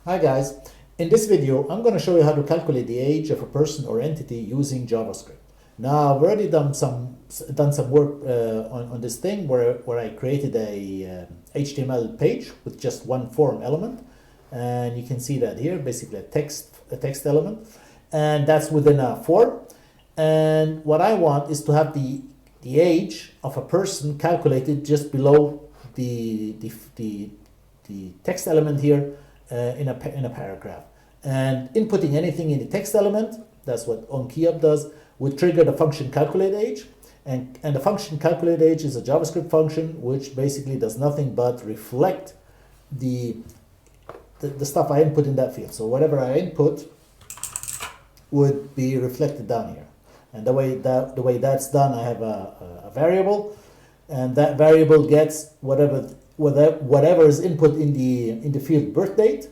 Hi guys, in this video I'm going to show you how to calculate the age of a person or entity using JavaScript. Now I've already done some work on this thing where I created a HTML page with just one form element, and you can see that here, basically a text element, and that's within a form. And what I want is to have the age of a person calculated just below the text element here in a paragraph. And inputting anything in the text element, that's what onKeyUp does, would trigger the function calculate age. And the function calculate age is a JavaScript function which basically does nothing but reflect the stuff I input in that field. So whatever I input would be reflected down here. And the way that's done, I have a variable, and that variable gets whatever is input in the field birth date,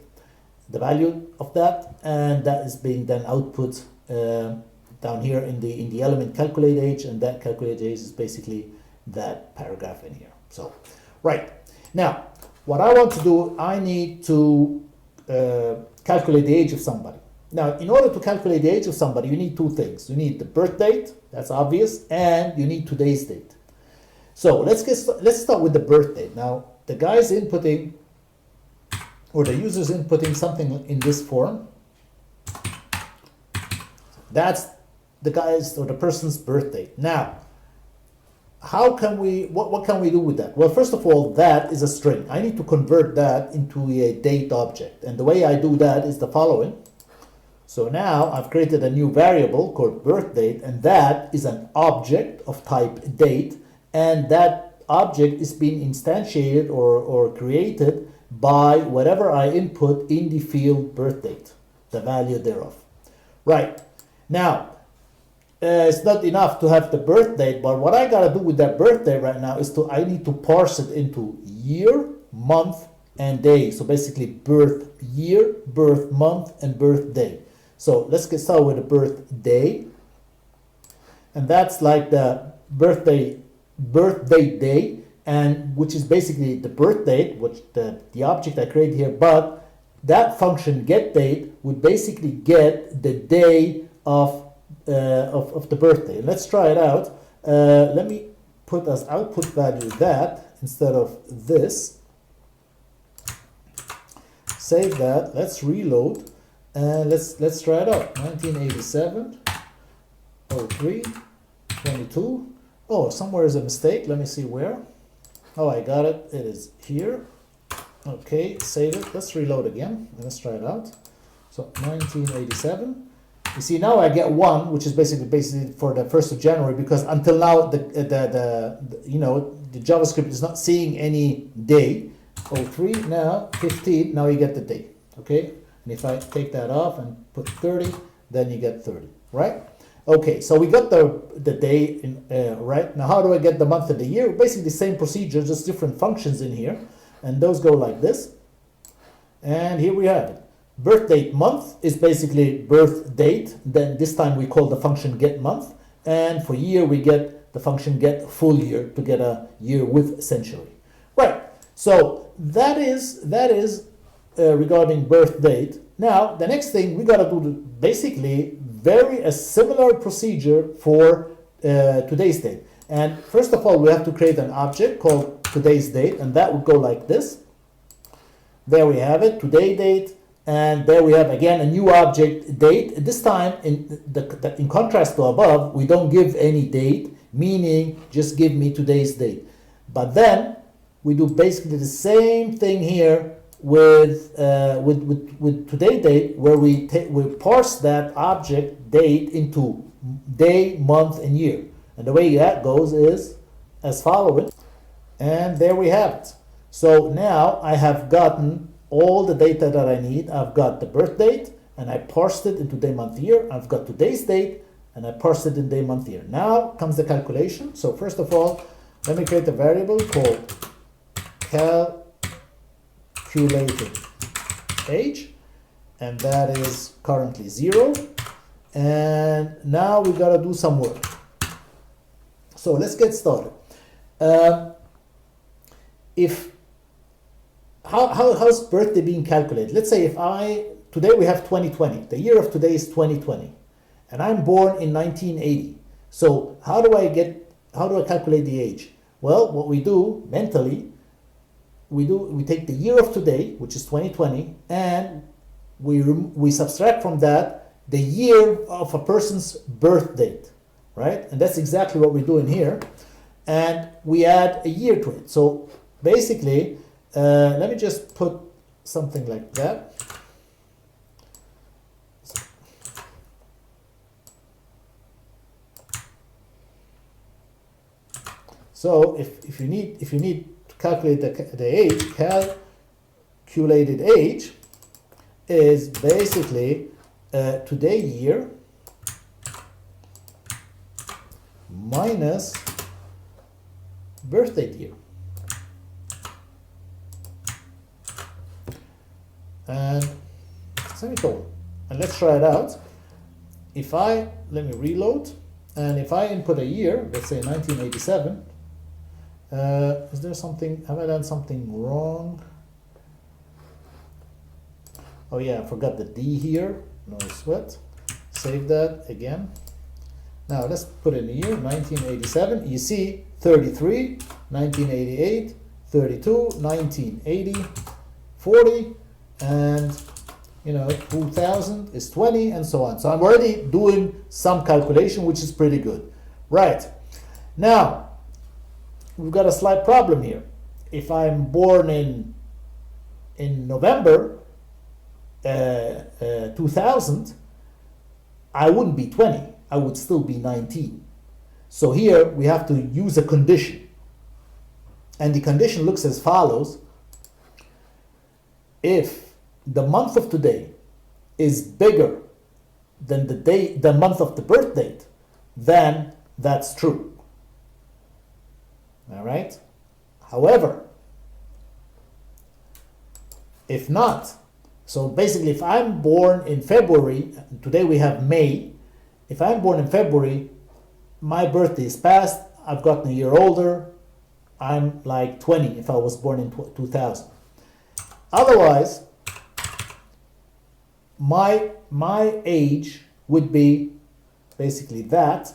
the value of that, and that is being then output down here in the element calculate age, and that calculate age is basically that paragraph in here. So, right now, what I want to do, I need to calculate the age of somebody. Now, in order to calculate the age of somebody, you need two things. You need the birth date, that's obvious, and you need today's date. So let's start with the birth date. Now, the guy's inputting, or the user's inputting something in this form. That's the guy's or the person's birth date. Now, how can we, what can we do with that? Well, first of all, that is a string. I need to convert that into a date object. And the way I do that is the following. So now I've created a new variable called birth date, and that is an object of type date, and that object is being instantiated or created by whatever I input in the field birth date, the value thereof. Right. Now, it's not enough to have the birth date, but what I gotta do with that birth date right now is I need to parse it into year, month, and day. So basically birth year, birth month, and birth day. So let's get started with the birth day, and that's like the birth date day, and which is basically the birth date, which the object I created here. But that function get date would basically get the day of the birthday. Let's try it out. Let me put as output value that instead of this. Save that. Let's reload. And let's try it out. 1987, 03, 22. Oh, somewhere is a mistake. Let me see where. Oh, I got it. It is here. Okay, save it. Let's reload again. Let's try it out. So 1987. You see, now I get 1, which is basically for the 1st of January, because until now the JavaScript is not seeing any day. 03, now 15. Now you get the day. Okay. And if I take that off and put 30, then you get 30, right? Okay, so we got the day in, right? Now, how do I get the month and the year? Basically the same procedure, just different functions in here. And those go like this. And here we have it. Birth date month is basically birth date. Then this time we call the function get month. And for year, we get the function get full year to get a year with essentially. Right, so that is regarding birth date. Now, the next thing we got to do basically a similar procedure for today's date. And first of all, we have to create an object called today's date, and that would go like this. There we have it, today date, and there we have again a new object date. This time, in contrast to above, we don't give any date, meaning just give me today's date. But then we do basically the same thing here with today date, where we parse that object date into day, month, and year. And the way that goes is as following. And there we have it. So now I have gotten all the data that I need. I've got the birth date, and I parsed it into day, month, year. I've got today's date, and I parsed it in day, month, year. Now comes the calculation. So first of all, let me create a variable called calculated age, and that is currently 0. And now we gotta do some work. So let's get started. how's birthday being calculated? Let's say today we have 2020, the year of today is 2020, and I'm born in 1980. So how do I calculate the age? Well, what we do mentally, we take the year of today, which is 2020, and we subtract from that the year of a person's birth date, right? And that's exactly what we're doing here. And we add a year to it. So basically, let me just put something like that. So if you need to calculate the age, calculated age is basically today year minus birthday year. And semicolon. And let's try it out. Let me reload, and if I input a year, let's say 1987, is there something, have I done something wrong? Oh yeah, I forgot the D here, no sweat. Save that again. Now let's put in the year, 1987. You see 33, 1988, 32, 1980, 40, and 2000 is 20, and so on. So I'm already doing some calculation, which is pretty good. Right. Now, we've got a slight problem here. If I'm born in November 2000, I wouldn't be 20. I would still be 19. So here we have to use a condition. And the condition looks as follows. If the month of today is bigger than the month of the birth date, then that's true. All right? However, if not, so basically if I'm born in February, today we have May, if I'm born in February, my birthday is past, I've gotten a year older, I'm like 20 if I was born in 2000. Otherwise, my age would be basically that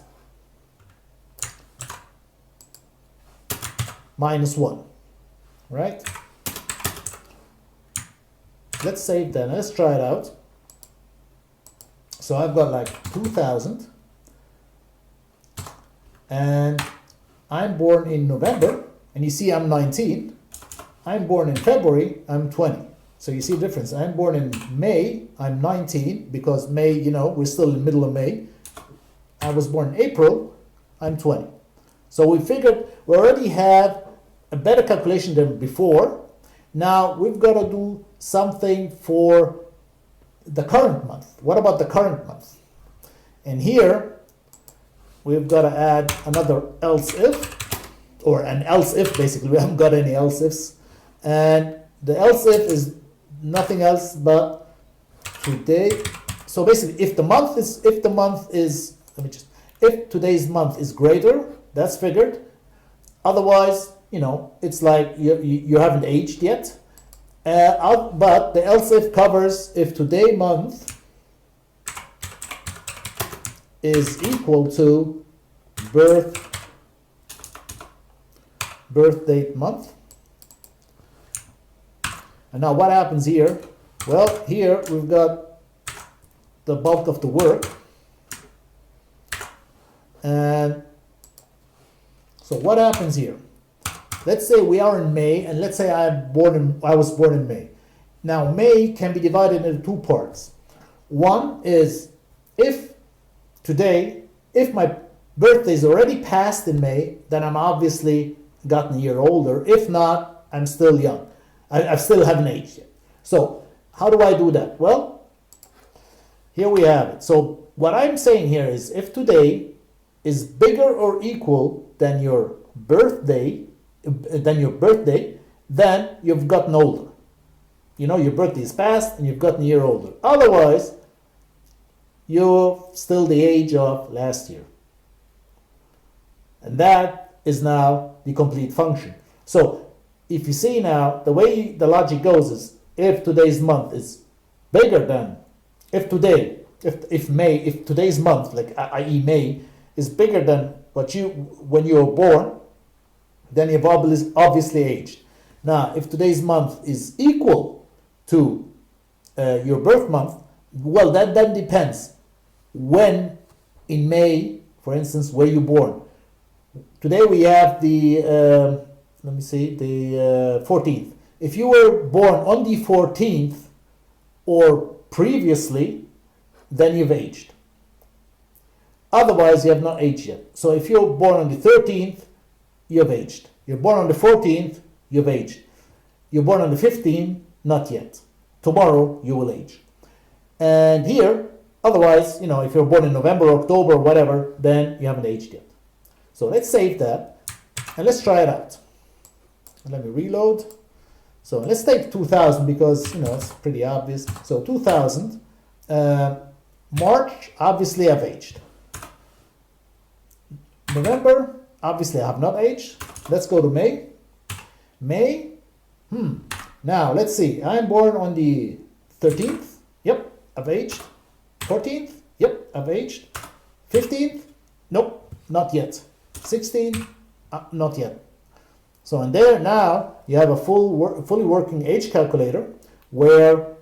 minus 1, right? Let's save that. Let's try it out. So I've got like 2000, and I'm born in November, and you see I'm 19. I'm born in February, I'm 20. So you see the difference. I'm born in May, I'm 19, because May, we're still in the middle of May. I was born in April, I'm 20. So we figured we already have a better calculation than before. Now we've got to do something for the current month. What about the current month? And here we've got to add another else if, or an else if basically. We haven't got any else ifs. And the else if is nothing else but today. So basically if today's month is greater, that's figured. Otherwise, it's like you haven't aged yet. But the else if covers if today month is equal to birth date month. And now what happens here? Well, here we've got the bulk of the work. And so what happens here? Let's say we are in May, and let's say I was born in May. Now May can be divided into two parts. One is if my birthday is already passed in May, then I'm obviously gotten a year older. If not, I'm still young. I still haven't aged yet. So how do I do that? Well, here we have it. So what I'm saying here is if today is bigger or equal than your birthday, then you've gotten older. Your birthday is past and you've gotten a year older. Otherwise, you're still the age of last year. And that is now the complete function. So if you see now, the way the logic goes is if today's month is bigger than, if today's month, like i.e. May, is bigger than when you were born, then you've obviously aged. Now, if today's month is equal to your birth month, well, that then depends when in May, for instance, were you born. Today we have the, let me see, the 14th. If you were born on the 14th or previously, then you've aged. Otherwise, you have not aged yet. So if you're born on the 13th, you've aged. You're born on the 14th, you've aged. You're born on the 15th, not yet. Tomorrow, you will age. And here, otherwise, if you're born in November, October, whatever, then you haven't aged yet. So let's save that, and let's try it out. Let me reload. So let's take 2000 because, it's pretty obvious. So 2000, March, obviously I've aged. November, obviously I have not aged. Let's go to May. May, now let's see. I'm born on the 13th. Yep, I've aged. 14th. Yep, I've aged. 15th. Nope, not yet. 16th. Not yet. So in there now you have a fully working age calculator where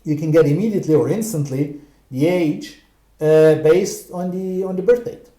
you can get immediately or instantly the age based on the birth date.